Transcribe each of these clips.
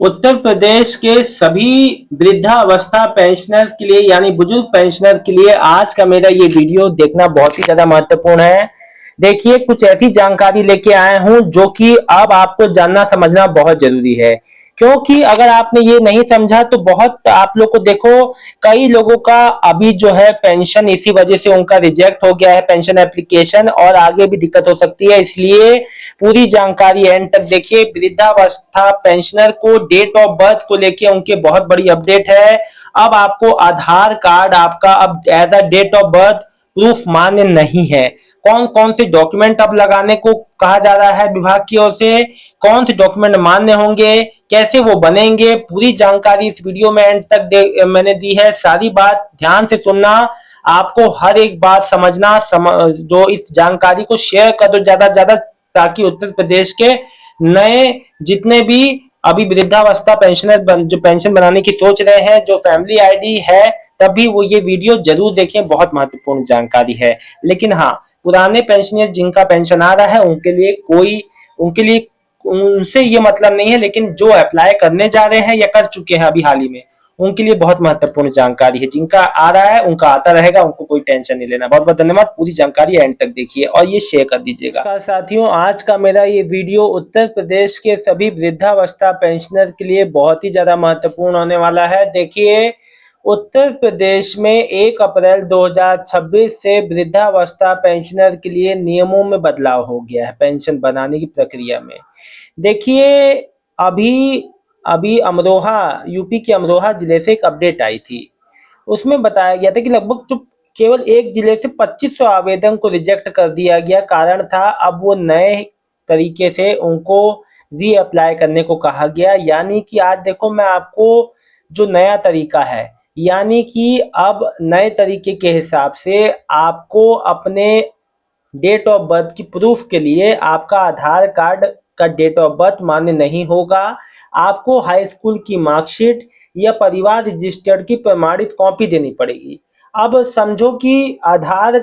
उत्तर प्रदेश के सभी वृद्धावस्था पेंशनर के लिए यानी बुजुर्ग पेंशनर के लिए आज का मेरा ये वीडियो देखना बहुत ही ज्यादा महत्वपूर्ण है। देखिए, कुछ ऐसी जानकारी लेके आया हूं जो कि अब आपको जानना समझना बहुत जरूरी है, क्योंकि अगर आपने ये नहीं समझा तो बहुत आप लोग को देखो, कई लोगों का अभी जो है पेंशन इसी वजह से उनका रिजेक्ट हो गया है पेंशन एप्लीकेशन, और आगे भी दिक्कत हो सकती है। इसलिए पूरी जानकारी एंड तक देखिए। वृद्धावस्था पेंशनर को डेट ऑफ बर्थ को लेके उनके बहुत बड़ी अपडेट है। अब आपको आधार कार्ड आपका अब as a date of birth proof मान्य नहीं है। कौन कौन से डॉक्यूमेंट अब लगाने को कहा जा रहा है विभाग की ओर से, कौन से डॉक्यूमेंट मान्य होंगे, कैसे वो बनेंगे, पूरी जानकारी इस वीडियो में एंड तक मैंने दी है। सारी बात ध्यान से सुनना, आपको हर एक बात समझना, जो इस जानकारी को शेयर कर दो ज्यादा से ज्यादा, ताकि उत्तर प्रदेश के नए जितने भी अभी वृद्धावस्था पेंशनर जो पेंशन बनाने की सोच रहे हैं, जो फैमिली आईडी है, तभी वो ये वीडियो जरूर देखें, बहुत महत्वपूर्ण जानकारी है। लेकिन हाँ, पुराने पेंशनर जिनका पेंशन आ रहा है उनके लिए उनसे ये मतलब नहीं है, लेकिन जो अप्लाई करने जा रहे हैं या कर चुके हैं अभी हाल ही में, उनके लिए बहुत महत्वपूर्ण जानकारी है। जिनका आ रहा है उनका आता रहेगा, उनको कोई टेंशन नहीं लेना। बहुत बहुत धन्यवाद। पूरी जानकारी एंड तक देखिए और ये शेयर कर दीजिएगा। साथियों, आज का मेरा ये वीडियो उत्तर प्रदेश के सभी वृद्धावस्था पेंशनर के लिए बहुत ही ज्यादा महत्वपूर्ण होने वाला है। देखिए, उत्तर प्रदेश में 1 अप्रैल 2026 से वृद्धावस्था पेंशनर के लिए नियमों में बदलाव हो गया है पेंशन बनाने की प्रक्रिया में। देखिए, अभी अभी अमरोहा, यूपी के अमरोहा जिले से एक अपडेट आई थी। उसमें बताया गया था कि लगभग जो केवल एक जिले से 2500 आवेदन को रिजेक्ट कर दिया गया। कारण था अब वो नए तरीके से उनको री अप्लाई करने को कहा गया। यानी कि आज देखो, मैं आपको जो नया तरीका है, यानी कि अब नए तरीके के हिसाब से आपको अपने डेट ऑफ बर्थ की प्रूफ के लिए आपका आधार कार्ड का डेट ऑफ बर्थ मान्य नहीं होगा। आपको हाई स्कूल की मार्कशीट या परिवार रजिस्टर्ड की प्रमाणित कॉपी देनी पड़ेगी। अब समझो कि आधार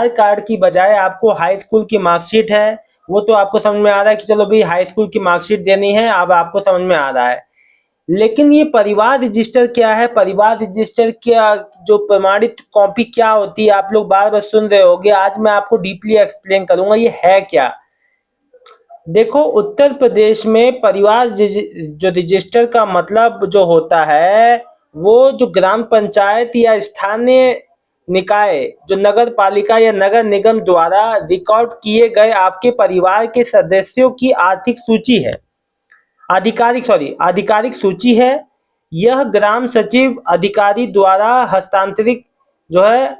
कार्ड की बजाय आपको हाई स्कूल की मार्कशीट है, वो तो आपको समझ में आ रहा है कि चलो भाई हाई स्कूल की मार्कशीट देनी है, अब आपको समझ में आ रहा है। लेकिन ये परिवार रजिस्टर क्या है, परिवार रजिस्टर क्या, जो प्रमाणित कॉपी क्या होती है, आप लोग बार बार सुन रहे होंगे। आज मैं आपको डीपली एक्सप्लेन करूंगा ये है क्या। देखो, उत्तर प्रदेश में परिवार जो रजिस्टर का मतलब जो होता है, वो जो ग्राम पंचायत या स्थानीय निकाय, जो नगर पालिका या नगर निगम द्वारा रिकॉर्ड किए गए आपके परिवार के सदस्यों की आर्थिक सूची है, आधिकारिक सूची है। यह ग्राम सचिव अधिकारी द्वारा हस्तांतरित जो है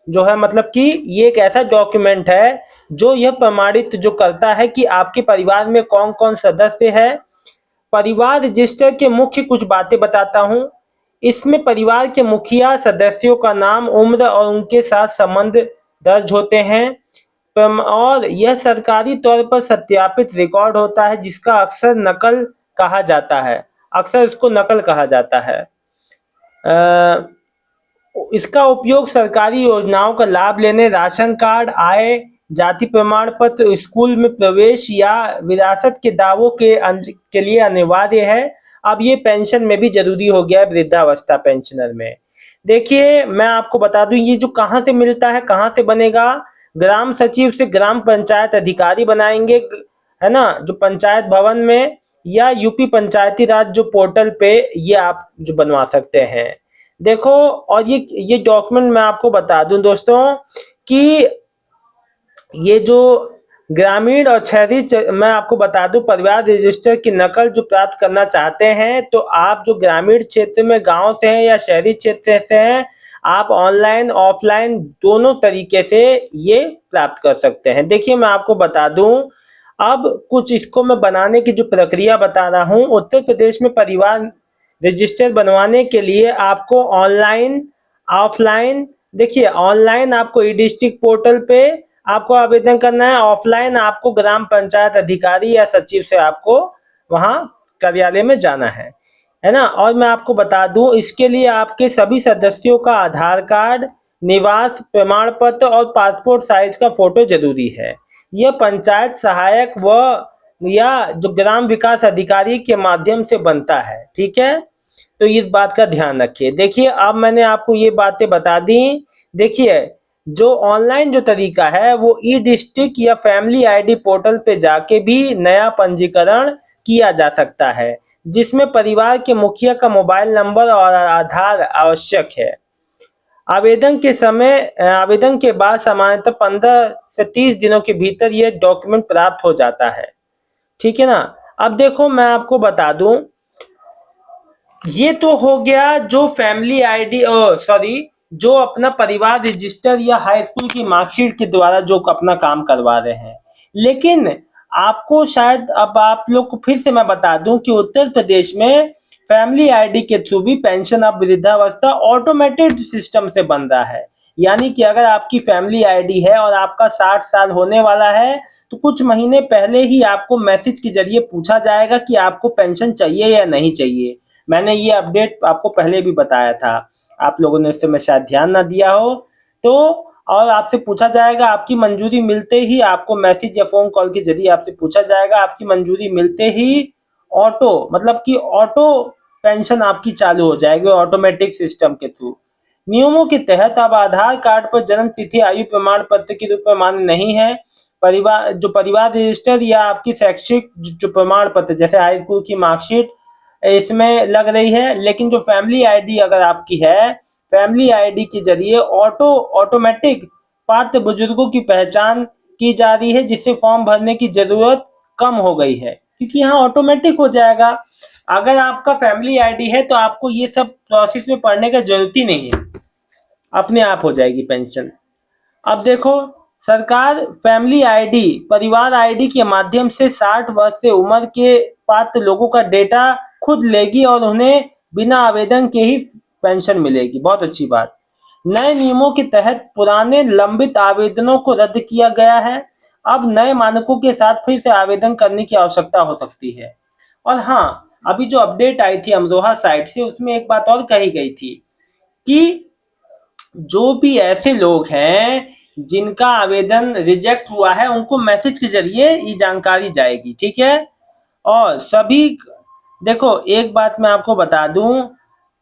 जो है, मतलब कि ये एक ऐसा डॉक्यूमेंट है जो यह प्रमाणित जो करता है कि आपके परिवार में कौन कौन सदस्य है। परिवार रजिस्टर के मुख्य कुछ बातें बताता हूँ। इसमें परिवार के मुखिया, सदस्यों का नाम, उम्र और उनके साथ संबंध दर्ज होते हैं। और यह सरकारी तौर पर सत्यापित रिकॉर्ड होता है, जिसका अक्सर नकल कहा जाता है। अक्सर इसको नकल कहा जाता है। इसका उपयोग सरकारी योजनाओं का लाभ लेने, राशन कार्ड, आय, जाति प्रमाण पत्र, स्कूल में प्रवेश या विरासत के दावों के लिए अनिवार्य है। अब ये पेंशन में भी जरूरी हो गया है, वृद्धावस्था पेंशनर में। देखिए, मैं आपको बता दूं ये जो कहाँ से मिलता है, कहाँ से बनेगा। ग्राम सचिव से ग्राम पंचायत अधिकारी बनाएंगे, है ना, जो पंचायत भवन में, या यूपी पंचायती राज जो पोर्टल पे ये आप जो बनवा सकते हैं। देखो, और ये डॉक्यूमेंट मैं आपको बता दूं दोस्तों कि ये जो ग्रामीण और शहरी, मैं आपको बता दूं, परिवार रजिस्टर की नकल जो प्राप्त करना चाहते हैं, तो आप जो ग्रामीण क्षेत्र में गांव से हैं या शहरी क्षेत्र से हैं, आप ऑनलाइन ऑफलाइन दोनों तरीके से ये प्राप्त कर सकते हैं। देखिए, मैं आपको बता दूं, अब कुछ इसको मैं बनाने की जो प्रक्रिया बता रहा हूं। उत्तर प्रदेश में परिवार रजिस्टर बनवाने के लिए आपको ऑनलाइन, ऑफलाइन, देखिए ऑनलाइन आपको ई डिस्ट्रिक्ट पोर्टल पे आपको आवेदन करना है। ऑफलाइन आपको ग्राम पंचायत अधिकारी या सचिव से आपको वहां कार्यालय में जाना है ना। और मैं आपको बता दूं, इसके लिए आपके सभी सदस्यों का आधार कार्ड, निवास प्रमाण पत्र और पासपोर्ट साइज का फोटो जरूरी है। यह पंचायत सहायक व या जो ग्राम विकास अधिकारी के माध्यम से बनता है, ठीक है। तो इस बात का ध्यान रखिए। देखिए अब मैंने आपको ये बातें बता दी। देखिए जो ऑनलाइन जो तरीका है वो ई डिस्ट्रिक्ट या फैमिली आईडी पोर्टल पे जाके भी नया पंजीकरण किया जा सकता है, जिसमें परिवार के मुखिया का मोबाइल नंबर और आधार आवश्यक है। आवेदन के बाद सामान्यतः 15 से 30 दिनों के भीतर ये डॉक्यूमेंट प्राप्त हो जाता है, ठीक है ना। अब देखो मैं आपको बता दूं, ये तो हो गया जो फैमिली आईडी सॉरी जो अपना परिवार रजिस्टर या हाई स्कूल की मार्कशीट के द्वारा जो अपना काम करवा रहे हैं। लेकिन आपको शायद अब आप लोग को फिर से मैं बता दूं कि उत्तर प्रदेश में फैमिली आईडी के थ्रू भी पेंशन ऑफ वृद्धावस्था ऑटोमेटेड सिस्टम से बन रहा है। यानी कि अगर आपकी फैमिली आईडी है और आपका 60 साल होने वाला है तो कुछ महीने पहले ही आपको मैसेज के जरिए पूछा जाएगा कि आपको पेंशन चाहिए या नहीं चाहिए। मैंने ये अपडेट आपको पहले भी बताया था, आप लोगों ने इस समय शायद ध्यान ना दिया हो। तो और आपसे पूछा जाएगा, आपकी मंजूरी मिलते ही आपको मैसेज या फोन कॉल के जरिए आपसे पूछा जाएगा, आपकी मंजूरी मिलते ही ऑटो मतलब कि ऑटो पेंशन आपकी चालू हो जाएगी ऑटोमेटिक सिस्टम के थ्रू। नियमों के तहत अब आधार कार्ड पर जन्म तिथि आयु प्रमाण पत्र के रूप में मान्य नहीं है। परिवार रजिस्टर या आपकी शैक्षिक जो प्रमाण पत्र जैसे हाई स्कूल की मार्कशीट इसमें लग रही है। लेकिन जो फैमिली आईडी अगर आपकी है, फैमिली आईडी के जरिए ऑटोमेटिक पात्र बुजुर्गों की पहचान की जा रही है, जिससे फॉर्म भरने की जरूरत कम हो गई है क्योंकि यहाँ ऑटोमेटिक हो जाएगा। अगर आपका फैमिली आईडी है तो आपको ये सब प्रोसेस में पढ़ने का जरूरत ही नहीं है, अपने आप हो जाएगी पेंशन। अब देखो सरकार फैमिली आईडी परिवार आईडी के माध्यम से 60 वर्ष से उम्र के पात्र लोगों का डेटा खुद लेगी और उन्हें बिना आवेदन के ही पेंशन मिलेगी। बहुत अच्छी बात। नए नियमों के तहत पुराने लंबित आवेदनों को रद्द किया गया है। अब नए मानकों के साथ फिर से आवेदन करने की आवश्यकता हो सकती है। और हाँ, अभी जो अपडेट आई थी अमरोहा साइट से उसमें एक बात और कही गई थी कि जो भी ऐसे लोग हैं जिनका आवेदन रिजेक्ट हुआ है उनको मैसेज के जरिए ये जानकारी जाएगी, ठीक है। और सभी देखो एक बात मैं आपको बता दूं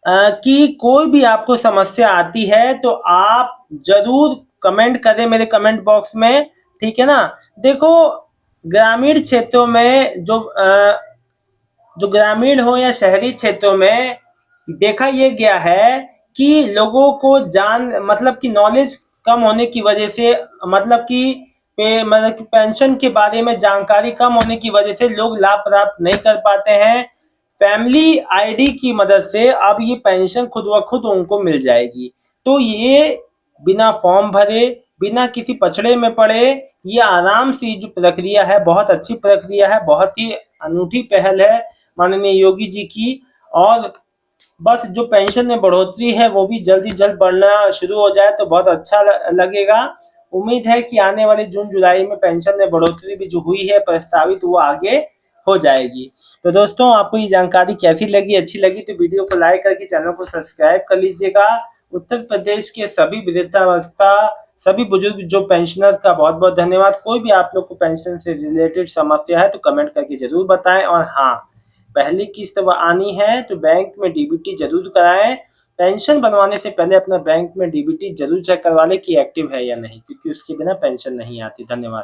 कि कोई भी आपको समस्या आती है तो आप जरूर कमेंट करें मेरे कमेंट बॉक्स में, ठीक है ना। देखो ग्रामीण क्षेत्रों में जो ग्रामीण हो या शहरी क्षेत्रों में देखा ये गया है कि लोगों को जान मतलब कि नॉलेज कम होने की वजह से मतलब कि पेंशन के बारे में जानकारी कम होने की वजह से लोग लाभ प्राप्त नहीं कर पाते हैं। फैमिली आईडी की मदद से अब ये पेंशन खुद ब खुद उनको मिल जाएगी। तो ये बिना फॉर्म भरे बिना किसी पछड़े में पड़े ये आराम से जो प्रक्रिया है बहुत अच्छी प्रक्रिया है, बहुत ही अनूठी पहल है माननीय योगी जी की। और बस जो पेंशन में बढ़ोतरी है वो भी जल्दी जल्द बढ़ना शुरू हो जाए तो बहुत अच्छा लगेगा। उम्मीद है कि आने वाले जून जुलाई में पेंशन में बढ़ोतरी भी जो हुई है प्रस्तावित वो आगे हो जाएगी। तो दोस्तों आपको ये जानकारी कैसी लगी, अच्छी लगी तो वीडियो को लाइक करके चैनल को सब्सक्राइब कर लीजिएगा। उत्तर प्रदेश के सभी वृद्धावस्था सभी बुजुर्ग जो पेंशनर्स का बहुत बहुत धन्यवाद। कोई भी आप लोग को पेंशन से रिलेटेड समस्या है तो कमेंट करके जरूर बताएं। और हाँ, पहली किस्त आनी है तो बैंक में डीबीटी जरूर कराएं। पेंशन बनवाने से पहले अपना बैंक में डीबीटी जरूर चेक करवा लें कि एक्टिव है या नहीं, क्योंकि उसके बिना पेंशन नहीं आती। धन्यवाद।